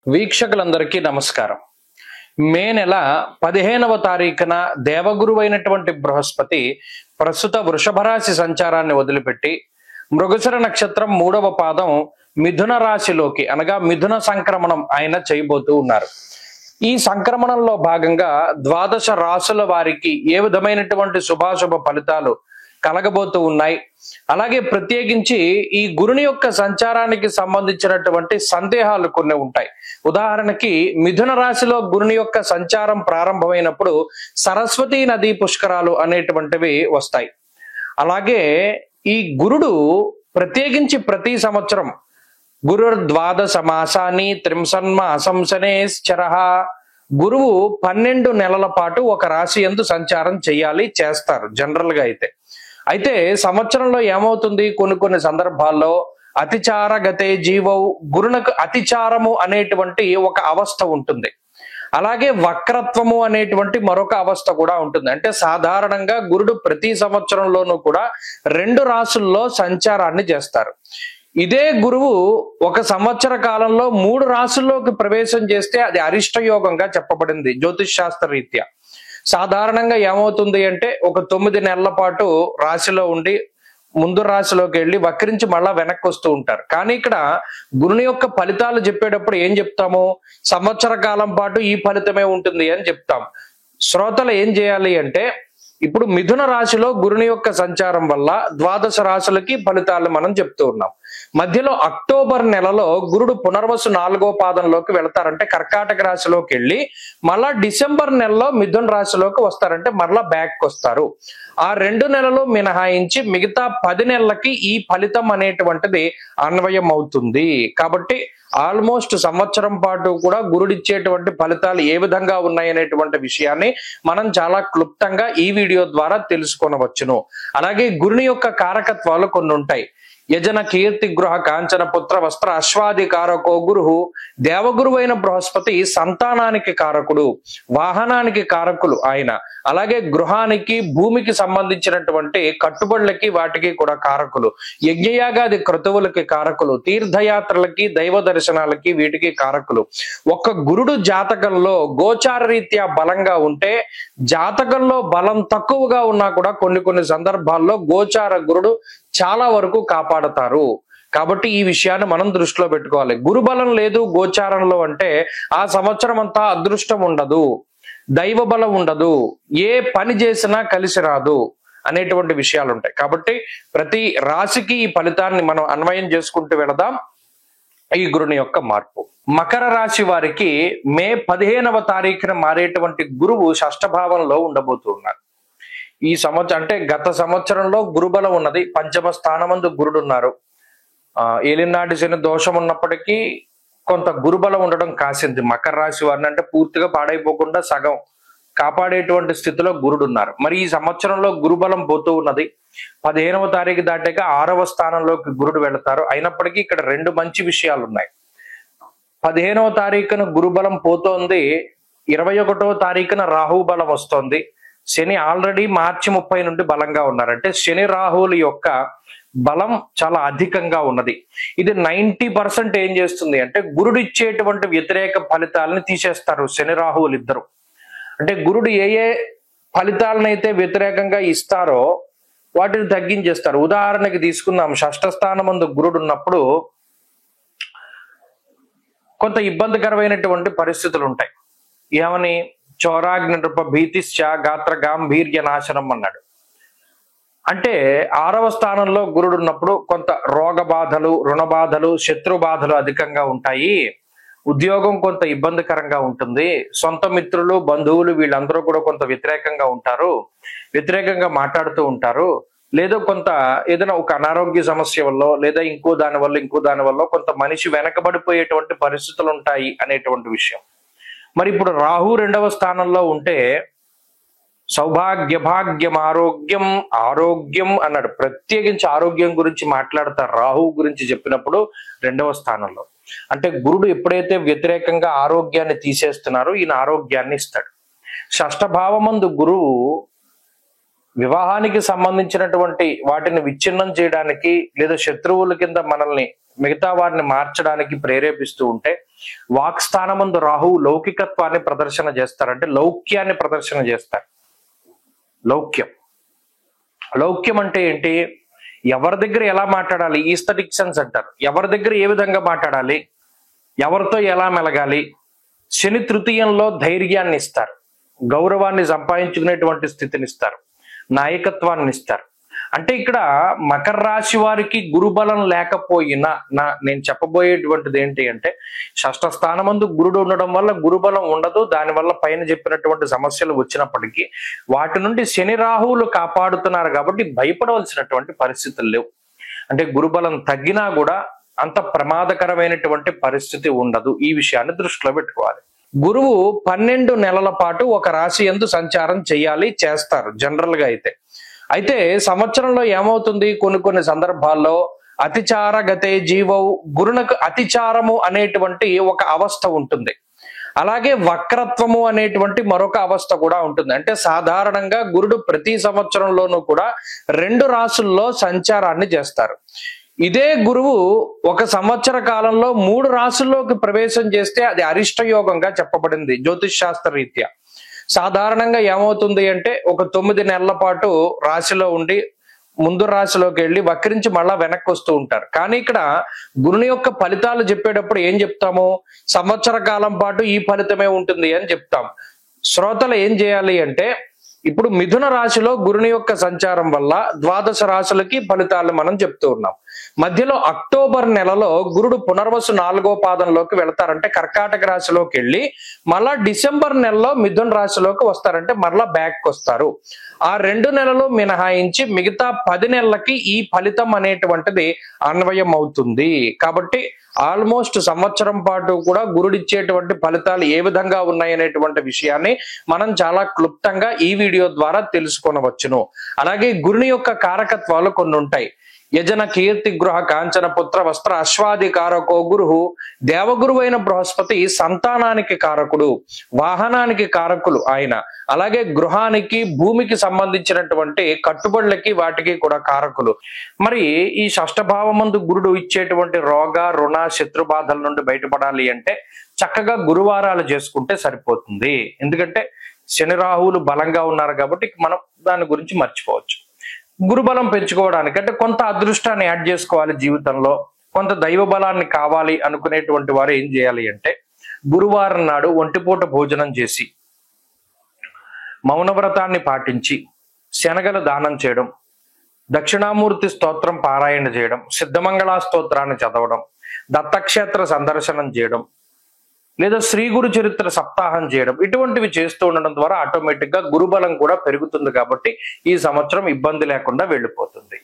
వీక్షకులందరికీ నమస్కారం. మే నెల 15వ తారీఖున దేవగురువైనటువంటి బృహస్పతి ప్రస్తుత వృషభ రాశి సంచారాన్ని వదిలిపెట్టి మృగశిర నక్షత్రం 3వ పాదం మిథున రాశిలోకి అనగా మిథున సంక్రమణం ఆయన చేయబోతూ ఉన్నారు. ఈ సంక్రమణంలో భాగంగా ద్వాదశ రాశుల వారికి ఏ విధమైనటువంటి శుభాశుభ ఫలితాలు కలగబోతూ ఉన్నాయి, అలాగే ప్రత్యేకించి ఈ గురుని యొక్క సంచారానికి సంబంధించినటువంటి సందేహాలు కొన్ని ఉంటాయి. ఉదాహరణకి మిథున రాశిలో గురుని యొక్క సంచారం ప్రారంభమైనప్పుడు సరస్వతీ నదీ పుష్కరాలు అనేటువంటివి వస్తాయి. అలాగే ఈ గురుడు ప్రత్యేకించి ప్రతి సంవత్సరం గురుర్ద్వాదశ మాసాన్ని త్రింసన్మాసంశనేశ్చరః గురువు 12 నెలల పాటు ఒక రాశి యందు సంచారం చేస్తారు జనరల్ గా. అయితే సంవత్సరంలో ఏమవుతుంది, కొన్ని సందర్భాల్లో అతిచార గతే జీవౌ గురునకు అతిచారము అనేటువంటి ఒక అవస్థ ఉంటుంది. అలాగే వక్రత్వము అనేటువంటి మరొక అవస్థ కూడా ఉంటుంది. అంటే సాధారణంగా గురుడు ప్రతి సంవత్సరంలోనూ కూడా 2 రాశుల్లో సంచారాన్ని చేస్తారు. ఇదే గురువు ఒక సంవత్సర కాలంలో 3 రాశుల్లోకి ప్రవేశం చేస్తే అది అరిష్ట యోగంగా చెప్పబడింది జ్యోతిష్ శాస్త్ర రీత్యా. సాధారణంగా ఏమవుతుంది అంటే ఒక 9 నెలల పాటు రాశిలో ఉండి ముందు రాశిలోకి వెళ్ళి వక్రించి మళ్ళా వెనక్కి వస్తూ ఉంటారు. కానీ ఇక్కడ గురుని యొక్క ఫలితాలు చెప్పేటప్పుడు ఏం చెప్తాము, సంవత్సర కాలం పాటు ఈ ఫలితమే ఉంటుంది అని చెప్తాం. శ్రోతలు ఏం చేయాలి అంటే ఇప్పుడు మిథున రాశిలో గురుని యొక్క సంచారం వల్ల ద్వాదశ రాశులకి ఫలితాలు మనం చెప్తూ ఉన్నాం. మధ్యలో అక్టోబర్ నెలలో గురుడు పునర్వసు 4వ పాదంలోకి వెళతారంటే కర్కాటక రాశిలోకి వెళ్ళి మళ్ళా డిసెంబర్ నెలలో మిథున రాశిలోకి వస్తారంటే మరలా బ్యాక్ వస్తారు. ఆ 2 నెలలు మినహాయించి మిగతా 10 నెలలకి ఈ ఫలితం అనేటువంటిది అన్వయం అవుతుంది. కాబట్టి ఆల్మోస్ట్ సంవత్సరం పాటు కూడా గురుడిచ్చేటువంటి ఫలితాలు ఏ విధంగా ఉన్నాయనేటువంటి విషయాన్ని మనం చాలా క్లుప్తంగా ఈ వీడియో ద్వారా తెలుసుకొనవచ్చును. అలాగే గురుని యొక్క కారకత్వాలు కొన్ని ఉంటాయి. యజన కీర్తి గృహ కాంచన పుత్ర వస్త్ర అశ్వాది కారకో గురు. దేవగురువైన బృహస్పతి సంతానానికి కారకుడు, వాహనానికి కారకులు ఆయన. అలాగే గృహానికి భూమికి సంబంధించినటువంటి కట్టుబడులకి వాటికి కూడా కారకులు, యజ్ఞయాగాది క్రతువులకి కారకులు, తీర్థయాత్రలకి దైవ దర్శనాలకి వీటికి కారకులు. ఒక్క గురుడు జాతకంలో గోచార రీత్యా బలంగా ఉంటే, జాతకంలో బలం తక్కువగా ఉన్నా కూడా కొన్ని సందర్భాల్లో గోచార గురుడు చాలా వరకు కాపాడతారు. కాబట్టి ఈ విషయాన్ని మనం దృష్టిలో పెట్టుకోవాలి. గురుబలం లేదు గోచారంలో అంటే ఆ సంవత్సరం అంతా అదృష్టం ఉండదు, దైవ బలం ఉండదు, ఏ పని చేసినా కలిసి రాదు అనేటువంటి విషయాలు ఉంటాయి. కాబట్టి ప్రతి రాశికి ఈ ఫలితాన్ని మనం అన్వయం చేసుకుంటూ వెళదాం. ఈ గురుని యొక్క మార్పు మకర రాశి వారికి మే 15వ తారీఖున మారేటువంటి గురువు షష్ఠభావంలో ఉండబోతున్నారు. ఈ సంవత్సరం అంటే గత సంవత్సరంలో గురుబలం ఉన్నది, పంచమ స్థానమందు గురుడు ఉన్నారు. ఏలినాటి శని దోషం ఉన్నప్పటికీ కొంత గురుబలం ఉండడం కాసింది మకర రాశి వారిని. అంటే పూర్తిగా పాడైపోకుండా సగం కాపాడేటువంటి స్థితిలో గురుడు ఉన్నారు. మరి ఈ సంవత్సరంలో గురుబలం పోతూ ఉన్నది. 15వ తారీఖు దాటాక 6వ స్థానంలోకి గురుడు వెళతారు. అయినప్పటికీ ఇక్కడ 2 మంచి విషయాలు ఉన్నాయి. 15వ తారీఖున గురుబలం పోతోంది, 21వ తారీఖున రాహు బలం వస్తోంది. శని ఆల్రెడీ మార్చి 30 నుండి బలంగా ఉన్నారంటే శని రాహువుల యొక్క బలం చాలా అధికంగా ఉన్నది. ఇది 90% ఏం చేస్తుంది అంటే గురుడు ఇచ్చేటువంటి వ్యతిరేక ఫలితాలని తీసేస్తారు శని రాహువులు ఇద్దరు. అంటే గురుడు ఏ ఫలితాలనైతే వ్యతిరేకంగా ఇస్తారో వాటిని తగ్గించేస్తారు. ఉదాహరణకి తీసుకుందాం, షష్ఠ స్థానమందు గురుడు ఉన్నప్పుడు కొంత ఇబ్బందికరమైనటువంటి పరిస్థితులు ఉంటాయి. ఏమని, చౌరాగ్ని నృప భీతిశ్చ గాత్ర గాంభీర్య నాశనం అన్నాడు. అంటే 6వ స్థానంలో గురుడు ఉన్నప్పుడు కొంత రోగ బాధలు, రుణ బాధలు, శత్రు బాధలు అధికంగా ఉంటాయి. ఉద్యోగం కొంత ఇబ్బందికరంగా ఉంటుంది. సొంత మిత్రులు, బంధువులు వీళ్ళందరూ కూడా కొంత వ్యతిరేకంగా ఉంటారు, వ్యతిరేకంగా మాట్లాడుతూ ఉంటారు. లేదా కొంత ఏదైనా ఒక అనారోగ్య సమస్య వల్ల లేదా ఇంకో దాని వల్ల కొంత మనిషి వెనకబడిపోయేటువంటి పరిస్థితులు ఉంటాయి అనేటువంటి విషయం. మరి ఇప్పుడు రాహు 2వ స్థానంలో ఉంటే సౌభాగ్య భాగ్యం ఆరోగ్యం అన్నాడు. ప్రత్యేకించి ఆరోగ్యం గురించి మాట్లాడతారు రాహు గురించి చెప్పినప్పుడు 2వ స్థానంలో. అంటే గురుడు ఎప్పుడైతే వ్యతిరేకంగా ఆరోగ్యాన్ని తీసేస్తున్నారో ఈయన ఆరోగ్యాన్ని ఇస్తాడు. షష్ఠభావమందు గురువు వివాహానికి సంబంధించినటువంటి వాటిని విచ్ఛిన్నం చేయడానికి లేదా శత్రువుల కింద మనల్ని మిగతా వారిని మార్చడానికి ప్రేరేపిస్తూ ఉంటే వాక్ స్థానమందు రాహువు లౌకికత్వాన్ని ప్రదర్శన చేస్తారు, అంటే లౌక్యాన్ని ప్రదర్శన చేస్తారు. లౌక్యం లౌక్యం అంటే ఏంటి? ఎవరి దగ్గర ఎలా మాట్లాడాలి, ఈస్థెటిక్ సెన్స్ అంటారు. ఎవరి దగ్గర ఏ విధంగా మాట్లాడాలి, ఎవరితో ఎలా మెలగాలి. శని తృతీయంలో ధైర్యాన్ని ఇస్తారు, గౌరవాన్ని సంపాదించుకునేటువంటి స్థితిని ఇస్తారు, నాయకత్వాన్ని ఇస్తారు. అంటే ఇక్కడ మకర రాశి వారికి గురుబలం లేకపోయినా నేను చెప్పబోయేటువంటిది ఏంటి అంటే, షష్ఠ స్థానమందు గురుడు ఉండడం వల్ల గురుబలం ఉండదు. దానివల్ల పైన చెప్పినటువంటి సమస్యలు వచ్చినప్పటికీ వాటి నుండి శని రాహువులు కాపాడుతున్నారు కాబట్టి భయపడవలసినటువంటి పరిస్థితులు లేవు. అంటే గురుబలం తగ్గినా కూడా అంత ప్రమాదకరమైనటువంటి పరిస్థితి ఉండదు. ఈ విషయాన్ని దృష్టిలో పెట్టుకోవాలి. గురువు 12 నెలల పాటు ఒక రాశి యందు సంచారం చేయాలి, చేస్తారు జనరల్ గా అయితే సంవత్సరంలో ఏమవుతుంది, కొన్ని సందర్భాల్లో అతిచార గతే జీవవు, గురునకు అతిచారము అనేటువంటి ఒక అవస్థ ఉంటుంది. అలాగే వక్రత్వము అనేటువంటి మరొక అవస్థ కూడా ఉంటుంది. అంటే సాధారణంగా గురుడు ప్రతి సంవత్సరంలోనూ కూడా 2 రాశుల్లో సంచారాన్ని చేస్తారు. ఇదే గురువు ఒక సంవత్సర కాలంలో 3 రాశుల్లోకి ప్రవేశం చేస్తే అది అరిష్ట యోగంగా చెప్పబడింది జ్యోతిష్ శాస్త్ర రీత్యా. సాధారణంగా ఏమవుతుంది అంటే ఒక 9 నెలల పాటు రాశిలో ఉండి ముందు రాశిలోకి వెళ్ళి వక్రించి మళ్ళా వెనక్కి వస్తూ ఉంటారు. కానీ ఇక్కడ గురుని యొక్క ఫలితాలు చెప్పేటప్పుడు ఏం చెప్తాము, సంవత్సర కాలం పాటు ఈ ఫలితమే ఉంటుంది అని చెప్తాం. శ్రోతలు ఏం చేయాలి అంటే, ఇప్పుడు మిథున రాశిలో గురుని యొక్క సంచారం వల్ల 12 రాశులకి ఫలితాలు మనం చెప్తూ ఉన్నాం. మధ్యలో అక్టోబర్ నెలలో గురుడు పునర్వసు 4వ పాదంలోకి వెళతారంటే కర్కాటక రాశిలోకి వెళ్ళి మళ్ళా డిసెంబర్ నెలలో మిథున రాశిలోకి వస్తారంటే మరలా బ్యాక్ వస్తారు. ఆ 2 నెలలు మినహాయించి మిగతా 10 నెలలకి ఈ ఫలితం అనేటువంటిది అన్వయం అవుతుంది. కాబట్టి ఆల్మోస్ట్ సంవత్సరం పాటు కూడా గురుడిచ్చేటువంటి ఫలితాలు ఏ విధంగా ఉన్నాయి అనేటువంటి విషయాన్ని మనం చాలా క్లుప్తంగా ఈ వీడియో ద్వారా తెలుసుకొనవచ్చును. అలాగే గురుని యొక్క కారకత్వాలు కొన్ని ఉంటాయి. యజన కీర్తి గృహ కాంచన పుత్ర వస్త్ర అశ్వాది కారకో గురు, దేవగురువైన బృహస్పతి సంతానానికి కారకుడు, వాహనానికి కారకులు ఆయన. అలాగే గృహానికి భూమికి సంబంధించినటువంటి కట్టుబడులకి వాటికి కూడా కారకులు. మరి ఈ షష్ఠభావమందు గురుడు ఇచ్చేటువంటి రోగ రుణ శత్రు బాధల నుండి బయటపడాలి అంటే చక్కగా గురువారాలు చేసుకుంటే సరిపోతుంది. ఎందుకంటే శని రాహువులు బలంగా ఉన్నారు కాబట్టి మనం దాని గురించి మర్చిపోవచ్చు. గురుబలం పెంచుకోవడానికి అంటే కొంత అదృష్టాన్ని యాడ్ చేసుకోవాలి జీవితంలో, కొంత దైవ బలాన్ని కావాలి అనుకునేటువంటి వారు ఏం చేయాలి అంటే, గురువారం నాడు ఒంటిపూట భోజనం చేసి మౌనవ్రతాన్ని పాటించి శనగలు దానం చేయడం, దక్షిణామూర్తి స్తోత్రం పారాయణ చేయడం, సిద్ధమంగళ స్తోత్రాన్ని చదవడం, దత్తక్షేత్ర సందర్శనం చేయడం, లేదా శ్రీ గురు చరిత్ర సప్తాహం చేయడం, ఇటువంటివి చేస్తూ ఉండడం ద్వారా ఆటోమేటిక్ గా గురుబలం కూడా పెరుగుతుంది. కాబట్టి ఈ సంవత్సరం ఇబ్బంది లేకుండా వెళ్ళిపోతుంది.